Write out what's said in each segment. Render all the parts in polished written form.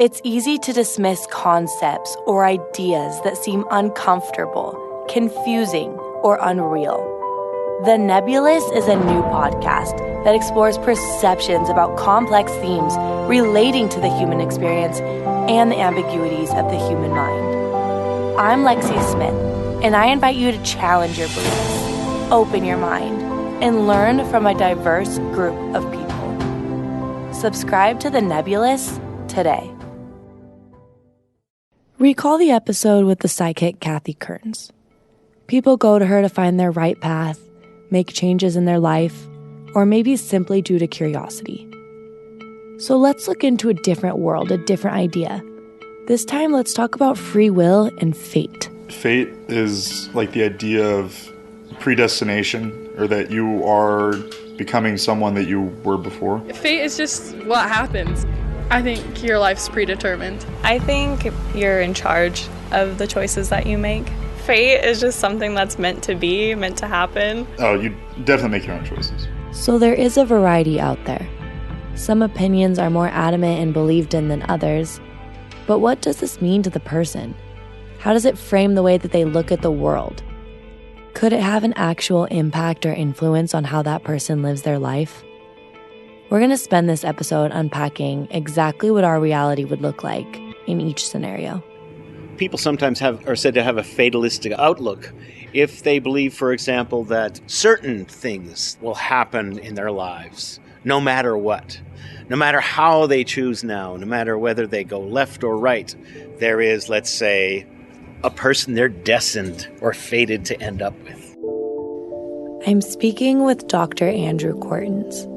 It's easy to dismiss concepts or ideas that seem uncomfortable, confusing, or unreal. The Nebulous is a new podcast that explores perceptions about complex themes relating to the human experience and the ambiguities of the human mind. I'm Lexi Smith, and I invite you to challenge your beliefs, open your mind, and learn from a diverse group of people. Subscribe to The Nebulous today. Recall the episode with the psychic Kathy Kearns. People go to her to find their right path, make changes in their life, or maybe simply due to curiosity. So let's look into a different world, a different idea. This time, let's talk about free will and fate. Fate is like the idea of predestination, or that you are becoming someone that you were before. Fate is just what happens. I think your life's predetermined. I think you're in charge of the choices that you make. Fate is just something that's meant to be, meant to happen. Oh, you definitely make your own choices. So there is a variety out there. Some opinions are more adamant and believed in than others. But what does this mean to the person? How does it frame the way that they look at the world? Could it have an actual impact or influence on how that person lives their life? We're going to spend this episode unpacking exactly what our reality would look like in each scenario. People sometimes are said to have a fatalistic outlook if they believe, for example, that certain things will happen in their lives, no matter what. No matter how they choose now, no matter whether they go left or right, there is, let's say, a person they're destined or fated to end up with. I'm speaking with Dr. Andrew Cortens.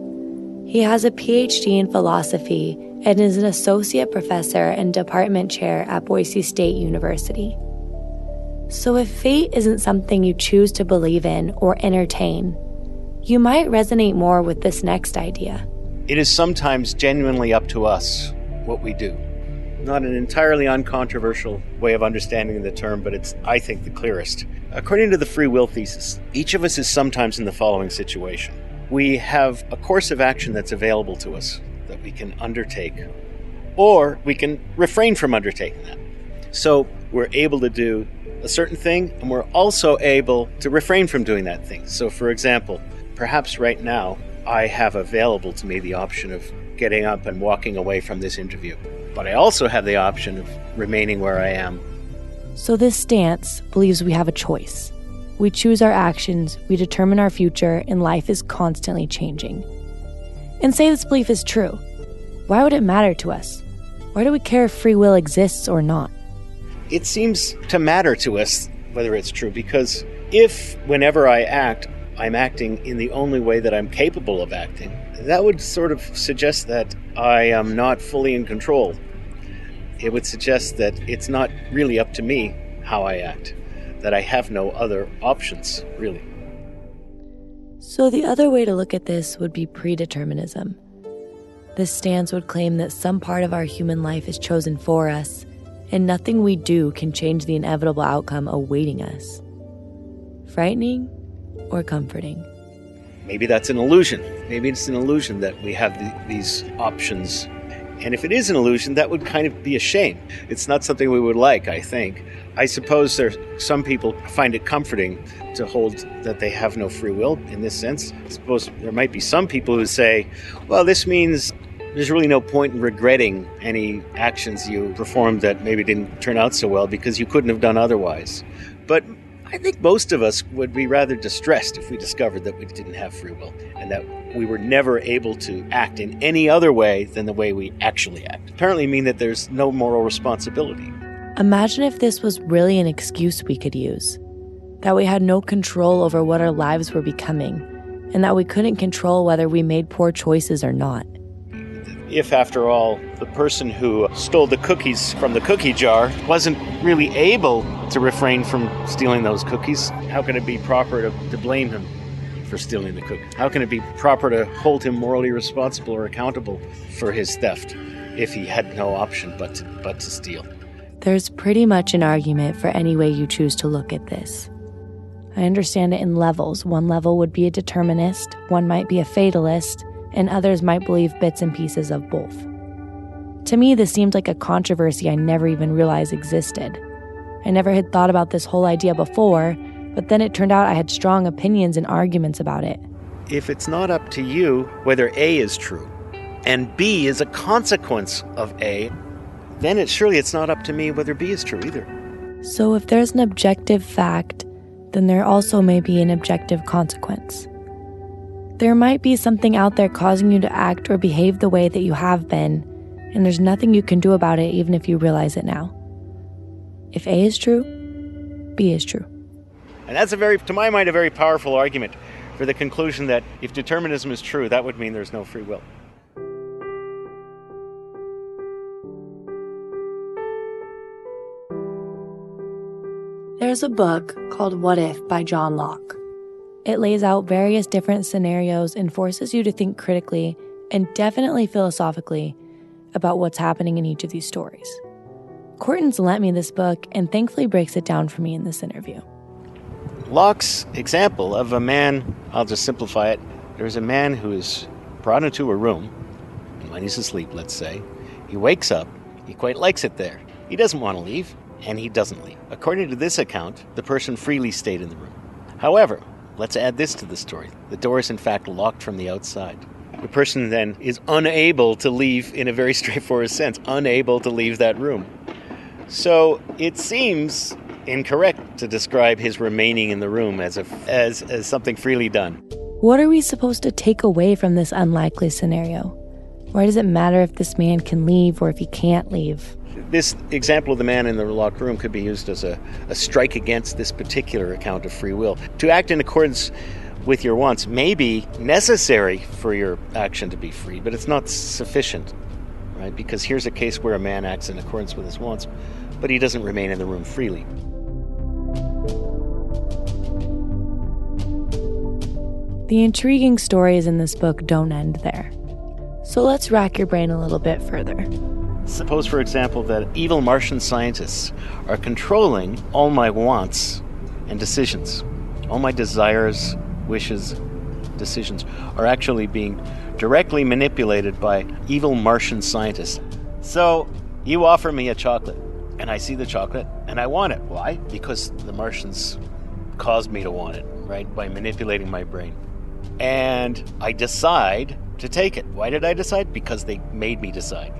He has a PhD in philosophy and is an associate professor and department chair at Boise State University. So if fate isn't something you choose to believe in or entertain, you might resonate more with this next idea. It is sometimes genuinely up to us what we do. Not an entirely uncontroversial way of understanding the term, but it's, I think, the clearest. According to the free will thesis, each of us is sometimes in the following situation. We have a course of action that's available to us that we can undertake, or we can refrain from undertaking that. So we're able to do a certain thing, and we're also able to refrain from doing that thing. So, for example, perhaps right now, I have available to me the option of getting up and walking away from this interview. But I also have the option of remaining where I am. So this stance believes we have a choice. We choose our actions, we determine our future, and life is constantly changing. And say this belief is true. Why would it matter to us? Why do we care if free will exists or not? It seems to matter to us whether it's true, because if, whenever I act, I'm acting in the only way that I'm capable of acting, that would sort of suggest that I am not fully in control. It would suggest that it's not really up to me how I act, that I have no other options, really. So the other way to look at this would be predeterminism. This stance would claim that some part of our human life is chosen for us, and nothing we do can change the inevitable outcome awaiting us. Frightening or comforting? Maybe that's an illusion. Maybe it's an illusion that we have these options. And if it is an illusion, that would kind of be a shame. It's not something we would like, I think. I suppose some people find it comforting to hold that they have no free will in this sense. I suppose there might be some people who say, well, this means there's really no point in regretting any actions you performed that maybe didn't turn out so well because you couldn't have done otherwise. But I think most of us would be rather distressed if we discovered that we didn't have free will and that we were never able to act in any other way than the way we actually act. Apparently mean that there's no moral responsibility. Imagine if this was really an excuse we could use, that we had no control over what our lives were becoming, and that we couldn't control whether we made poor choices or not. If, after all, the person who stole the cookies from the cookie jar wasn't really able to refrain from stealing those cookies, how can it be proper to blame him for stealing the cookies? How can it be proper to hold him morally responsible or accountable for his theft if he had no option but to steal? There's pretty much an argument for any way you choose to look at this. I understand it in levels. One level would be a determinist, one might be a fatalist, and others might believe bits and pieces of both. To me, this seemed like a controversy I never even realized existed. I never had thought about this whole idea before, but then it turned out I had strong opinions and arguments about it. If it's not up to you whether A is true, and B is a consequence of A, then surely it's not up to me whether B is true either. So if there's an objective fact, then there also may be an objective consequence. There might be something out there causing you to act or behave the way that you have been, and there's nothing you can do about it even if you realize it now. If A is true, B is true. And that's to my mind, a very powerful argument for the conclusion that if determinism is true, that would mean there's no free will. There's a book called What If by John Locke. It lays out various different scenarios and forces you to think critically and definitely philosophically about what's happening in each of these stories. Cortens lent me this book and thankfully breaks it down for me in this interview. Locke's example of a man, I'll just simplify it. There's a man who is brought into a room when he's asleep, let's say. He wakes up, he quite likes it there. He doesn't want to leave, and he doesn't leave. According to this account, the person freely stayed in the room. However, let's add this to the story. The door is in fact locked from the outside. The person then is unable to leave in a very straightforward sense, unable to leave that room. So it seems incorrect to describe his remaining in the room as something freely done. What are we supposed to take away from this unlikely scenario? Why does it matter if this man can leave or if he can't leave? This example of the man in the locked room could be used as a strike against this particular account of free will. To act in accordance with your wants may be necessary for your action to be free, but it's not sufficient, right? Because here's a case where a man acts in accordance with his wants, but he doesn't remain in the room freely. The intriguing stories in this book don't end there. So let's rack your brain a little bit further. Suppose, for example, that evil Martian scientists are controlling all my wants and decisions. All my desires, wishes, decisions are actually being directly manipulated by evil Martian scientists. So you offer me a chocolate, and I see the chocolate, and I want it. Why? Because the Martians caused me to want it, right? By manipulating my brain. And I decide to take it. Why did I decide? Because they made me decide.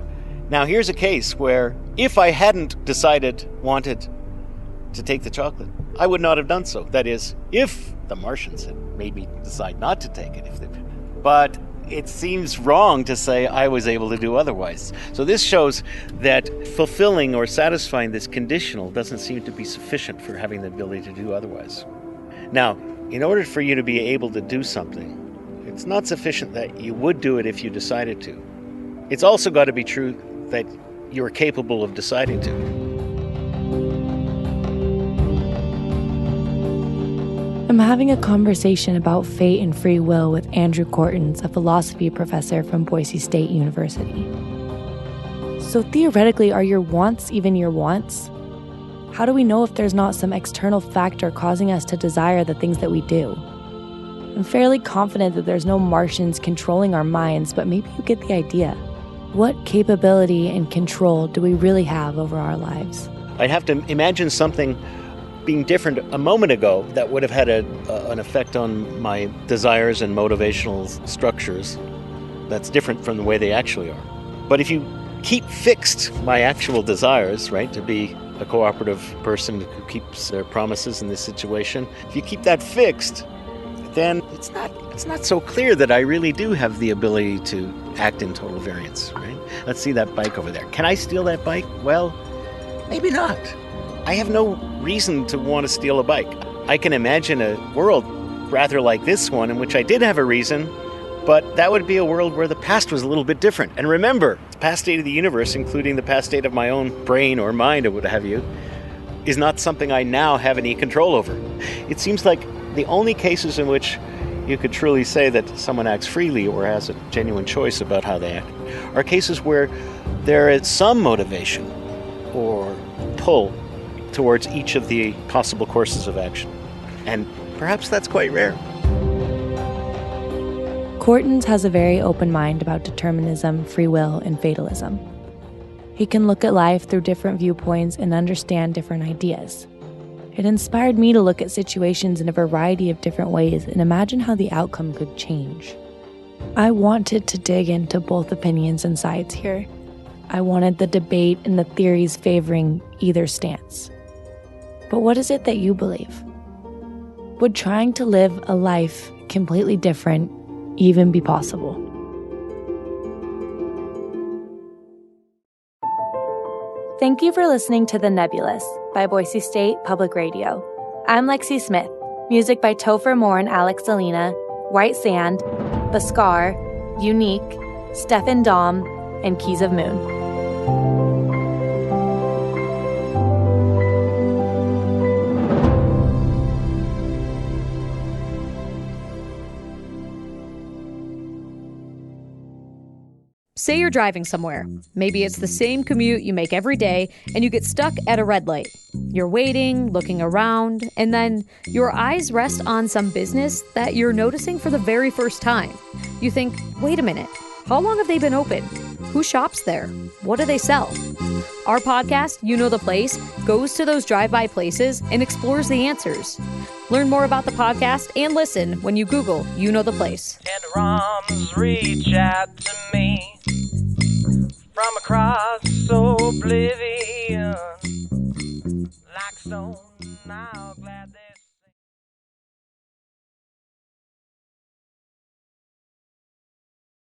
Now here's a case where if I hadn't wanted to take the chocolate, I would not have done so. That is, if the Martians had made me decide not to take it. But it seems wrong to say I was able to do otherwise. So this shows that fulfilling or satisfying this conditional doesn't seem to be sufficient for having the ability to do otherwise. Now, in order for you to be able to do something, it's not sufficient that you would do it if you decided to. It's also got to be true that you're capable of deciding to. I'm having a conversation about fate and free will with Andrew Cortens, a philosophy professor from Boise State University. So theoretically, are your wants even your wants? How do we know if there's not some external factor causing us to desire the things that we do? I'm fairly confident that there's no Martians controlling our minds, but maybe you get the idea. What capability and control do we really have over our lives? I'd have to imagine something being different a moment ago that would have had an effect on my desires and motivational structures that's different from the way they actually are. But if you keep fixed my actual desires, right, to be a cooperative person who keeps their promises in this situation, if you keep that fixed, then it's not so clear that I really do have the ability to act in total variance, right? Let's see that bike over there. Can I steal that bike? Well, maybe not. I have no reason to want to steal a bike. I can imagine a world rather like this one in which I did have a reason, but that would be a world where the past was a little bit different. And remember, the past state of the universe, including the past state of my own brain or mind or what have you, is not something I now have any control over. It seems like the only cases in which you could truly say that someone acts freely or has a genuine choice about how they act are cases where there is some motivation or pull towards each of the possible courses of action. And perhaps that's quite rare. Cortens has a very open mind about determinism, free will, and fatalism. He can look at life through different viewpoints and understand different ideas. It inspired me to look at situations in a variety of different ways and imagine how the outcome could change. I wanted to dig into both opinions and sides here. I wanted the debate and the theories favoring either stance. But what is it that you believe? Would trying to live a life completely different even be possible? Thank you for listening to The Nebulous by Boise State Public Radio. I'm Lexi Smith. Music by Topher Moore and Alex Salina, White Sand, Baskar, Unique, Stefan Dom, and Keys of Moon. Say you're driving somewhere. Maybe it's the same commute you make every day, and you get stuck at a red light. You're waiting, looking around, and then your eyes rest on some business that you're noticing for the very first time. You think, wait a minute, how long have they been open? Who shops there? What do they sell? Our podcast, You Know the Place, goes to those drive-by places and explores the answers. Learn more about the podcast and listen when you Google You Know the Place. And arms reach out to me from across oblivion.